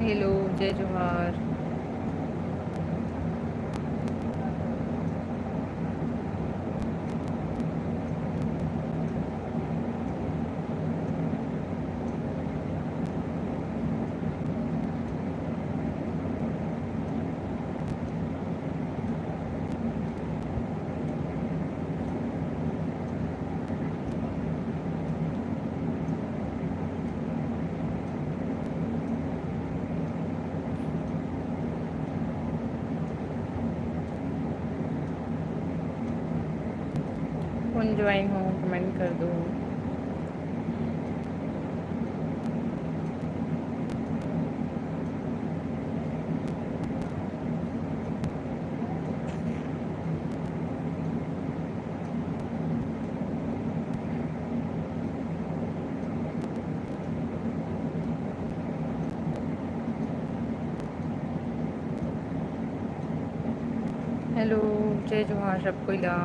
Hello, जय जोहार। कौन ज्वाइन हो कमेंट कर दो। हेलो, जय जोहार सबको ला।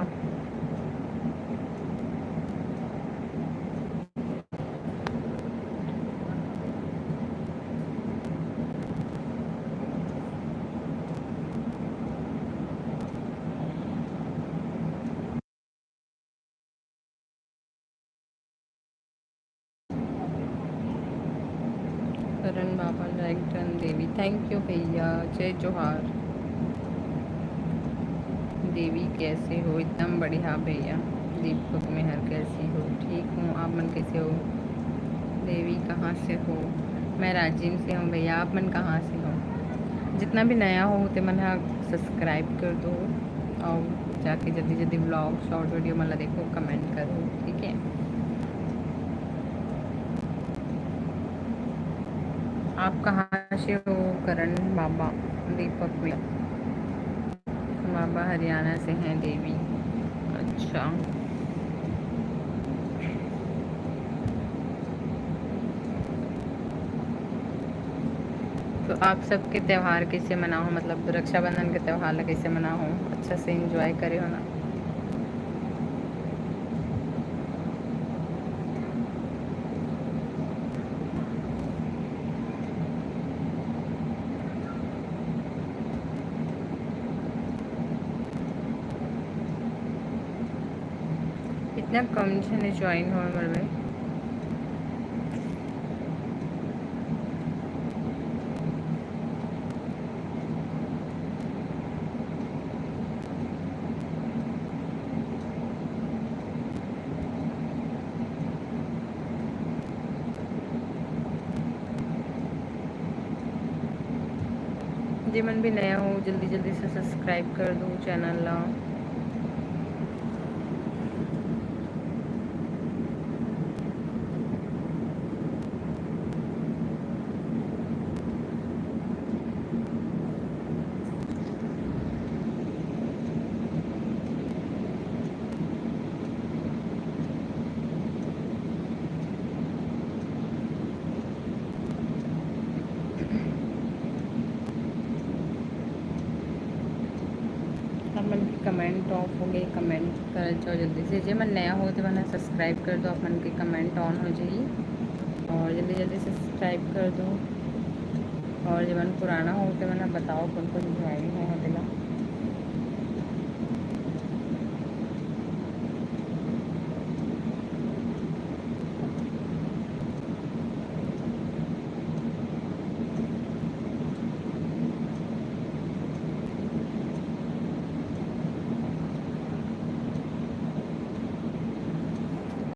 करण बाबा लाइक डन देवी, थैंक यू भैया, जय जोहार। देवी कैसे हो? एकदम बढ़िया भैया। दीपक मेहर कैसी हो? ठीक हूँ, आप मन कैसे हो? देवी कहाँ से हो? मैं राजीव से हूँ भैया, आप मन कहाँ से हो? जितना भी नया हो तो मन सब्सक्राइब कर दो और जाके जल्दी जल्दी व्लॉग शॉर्ट वीडियो मतलब देखो, कमेंट करो, ठीक है। आप कहाँ से हो? करण बाबा, दीपक में बाबा हरियाणा से हैं देवी। अच्छा, तो आप सबके त्यौहार कैसे मनाओ? मतलब रक्षाबंधन के त्यौहार ला कैसे मनाओ? अच्छा से एंजॉय करे हो ना? इतना कम जने ज्वाइन हो मरवे। जे मन भी नया हो जल्दी जल्दी से सब्सक्राइब कर दो चैनल ला। आप मन के कमेंट ऑफ हो गए, कमेंट कर जाओ जल्दी से। जे मन नया हो तो मैंने सब्सक्राइब कर दो, आप मन के कमेंट ऑन हो जाइए और जल्दी जल्दी सब्सक्राइब कर दो। और जब मन पुराना हो तो मैंने बताओ कौन कौन ज्वाइन